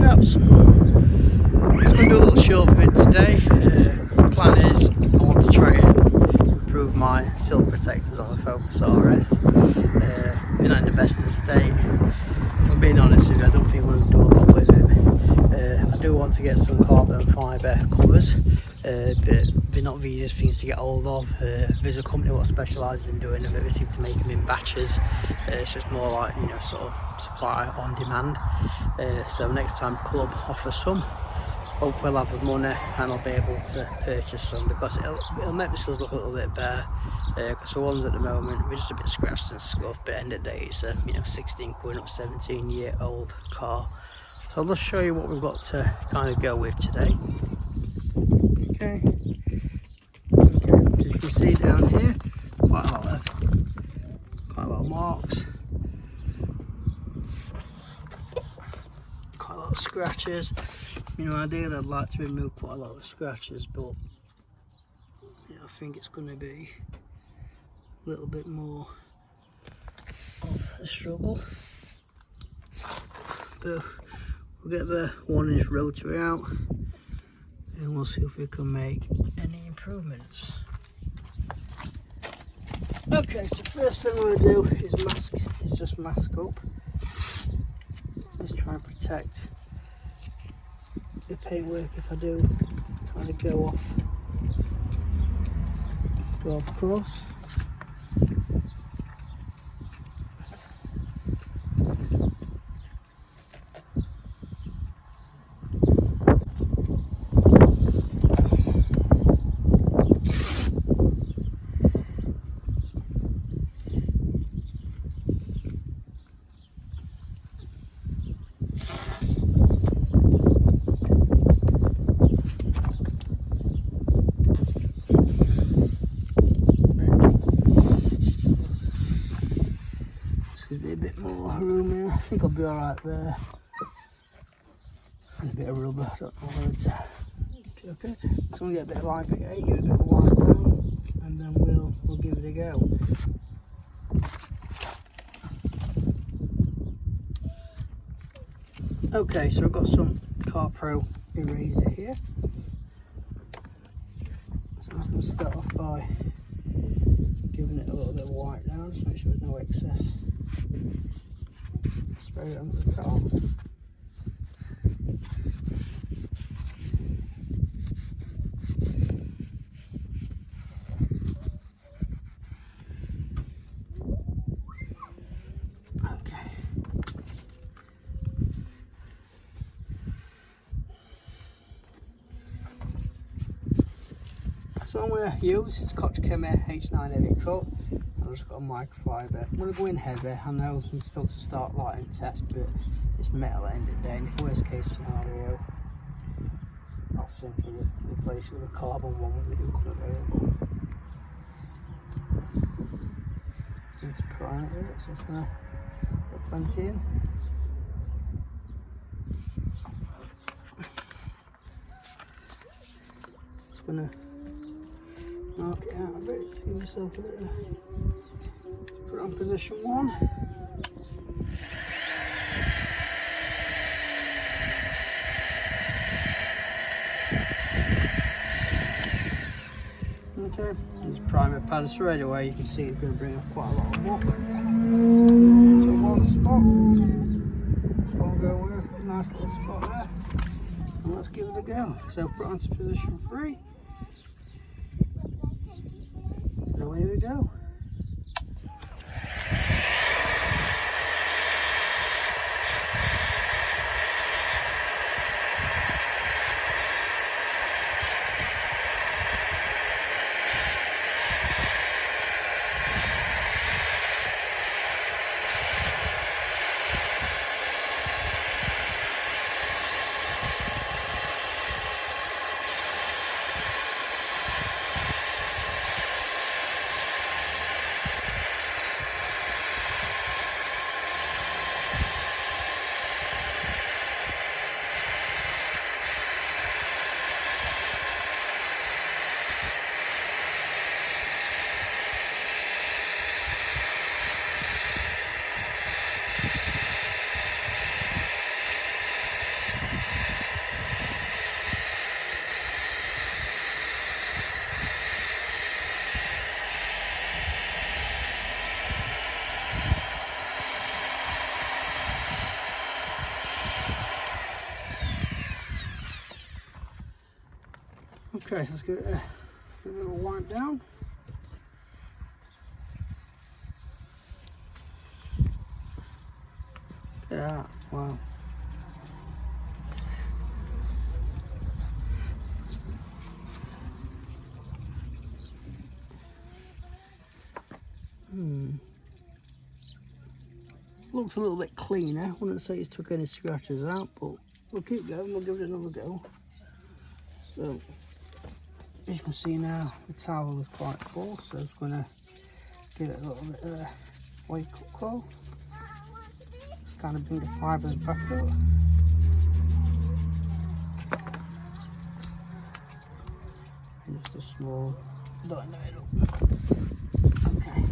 chaps. Just going to do a little short vid today. The plan is I want to try and improve my sill protectors on the Focus RS. They're not in the best of state. If I'm being honest with you, I don't think we'll do a lot with them. I do want to get some carbon fibre covers, but they're not the easiest things to get hold of. There's a company that specialises in doing them, but they seem to make them in batches. It's just more like, you know, sort of supply on demand. So next time club offers some, hopefully I'll have the money and I'll be able to purchase some, because it'll make the sills look a little bit better. Because for ones at the moment we're just a bit scratched and scuffed, but at the end of the day it's a 16 quid or 17-year-old car. So I'll just show you what we've got to kind of go with today. Okay, as you can see down here, quite a lot of marks, quite a lot of scratches. Ideally I'd like to remove quite a lot of scratches, but I think it's going to be a little bit more of a struggle. But we'll get the 1-inch rotary out and we'll see if we can make any improvements. Okay, so first thing I'm going to do is just mask up. Just try and protect the paintwork if I do kind of go off course. Be a bit more room here. I think I'll be alright there. And a bit of rubber, I don't know whether it's okay. So we'll get a bit of IPA, give it a bit of wipe down, and then we'll give it a go. Okay, so I've got some Car Pro eraser here. So I'm going to start off by giving it a little bit of wipe down, just make sure there's no excess. Spray it under the top. Okay. So I'm going to use is Mk1 H9 Heavy Cut. I've just got a microfiber. I'm going to go in heavy. I know I'm supposed to start light and test, but it's metal at the end of the day. And if worst case scenario, I'll simply replace it with a carbon one when we do come available. It's prime it with it, so I'm just going to put plenty in. Just going to mark it out a bit, just give myself a bit of, put it on position 1. Okay, there's a primer pad straight away. You can see it's going to bring up quite a lot of muck to one spot. So I'll go with a nice little spot there. And let's give it a go. So put it onto position 3. And away we go. Okay, so let's give it a little wipe down. Yeah, wow. Looks a little bit cleaner. Wouldn't say it's took any scratches out, but we'll keep going. We'll give it another go. So, as you can see now, the towel is quite full, so I'm just going to give it a little bit of a wake-up call. Just kind of bring the fibres back up. And just a small dot in the middle. Okay.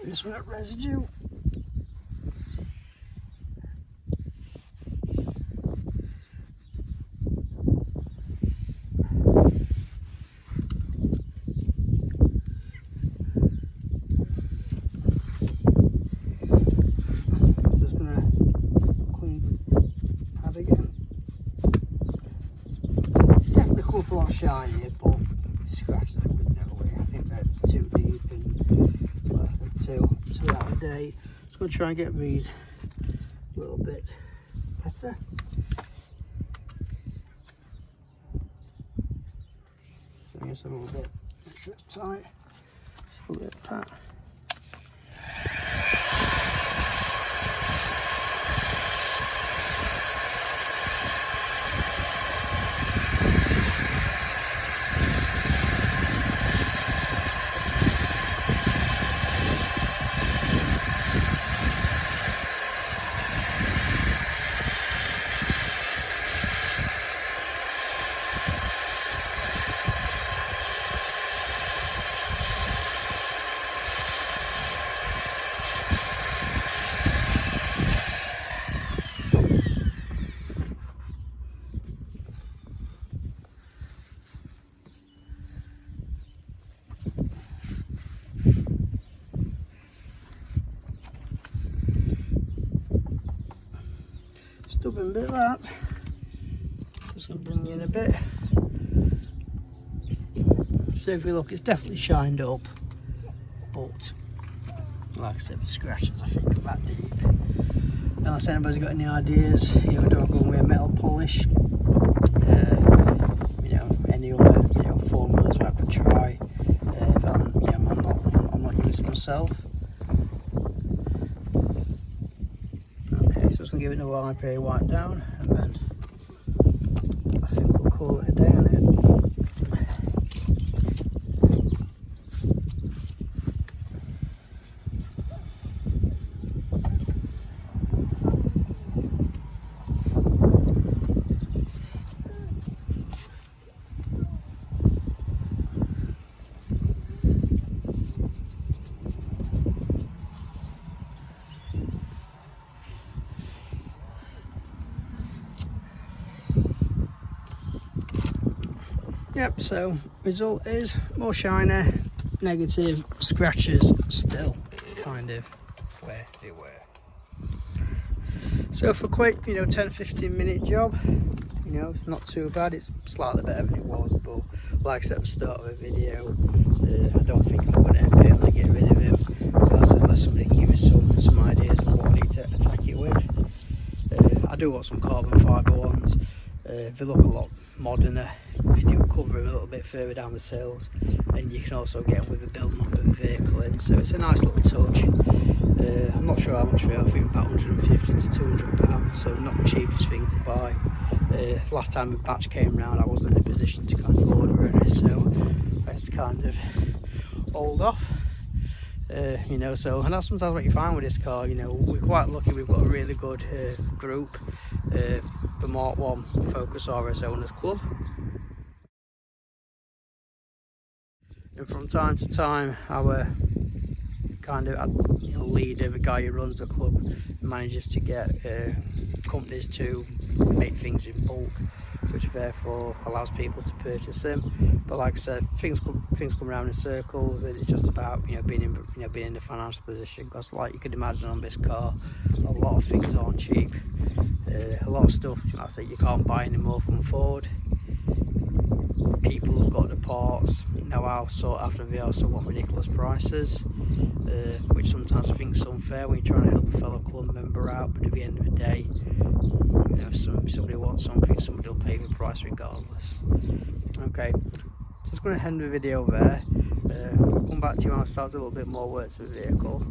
This one at residue. So just gonna clean the pad again. It's definitely come up a lot shinier, but the scratches I wouldn't know away. I think they're too deep and less than two out of date. Just gonna try and get these a little bit better. So just a little bit extra tight, just a little bit of that. Stubborn bit that. So just going to bring you in a bit. So if we look, it's definitely shined up, but like I said, the scratches I think are that deep. unless anybody's got any ideas, you know, do I go with a metal polish? You know, any other, you know, formulas I could try that I'm not using myself. Okay, so just gonna give it another IPA wipe down, and then I think we'll call it a day on it. Yep, so result is more shiner, negative, scratches still kind of where they were. So for a quick, you know, 10-15 minute job, you know, it's not too bad. It's slightly better than it was, but like I said at the start of the video, I don't think I'm going to be able to get rid of him unless somebody can give me some ideas on what I need to attack it with. I do want some carbon fibre ones. They look a lot moderner if you do cover them a little bit further down the sills, and you can also get them with the building up of the vehicle in, so it's a nice little touch. I'm not sure how much they are, I think about £150 to £200, so not the cheapest thing to buy. Last time the batch came round I wasn't in a position to kind of order it, so I had to kind of hold off. You know, so, and that's sometimes what you find with this car. You know, we're quite lucky, we've got a really good group, the Mk1 Focus RS Owners Club, and from time to time our kind of, you know, leader, the guy who runs the club, manages to get companies to make things in bulk, which therefore allows people to purchase them. But like I said, things come around in circles, and it's just about, you know, being in the financial position, because like you can imagine on this car, a lot of things aren't cheap. A lot of stuff, like I say, you can't buy anymore from Ford. People who've got the parts know how sought after they are, so want ridiculous prices, which sometimes I think is unfair when you're trying to help a fellow club member out. But at the end of the day, you know, if somebody wants something, somebody will pay the price regardless. Okay, just going to end the video there. I'll come back to you when I start a little bit more work to the vehicle.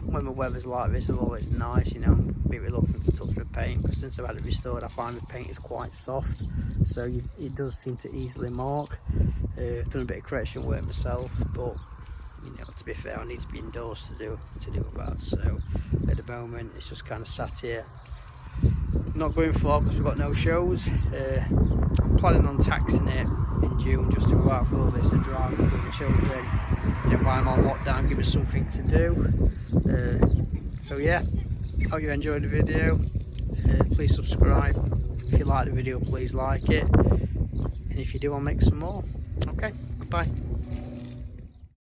When the weather's like this, although it's nice, you know, I'm a bit reluctant to touch the paint, because since I've had it restored I find the paint is quite soft, so it does seem to easily mark. Done a bit of correction work myself, but you know, to be fair, I need to be indoors to do that. So at the moment it's just kind of sat here, not going far because we've got no shows. I'm planning on taxing it in June just to go out for a little bit of driving with the children, you know, while I'm on lockdown, give us something to do. So yeah, hope you enjoyed the video. Please subscribe. If you like the video, please like it, and if you do, I'll make some more. Okay, goodbye.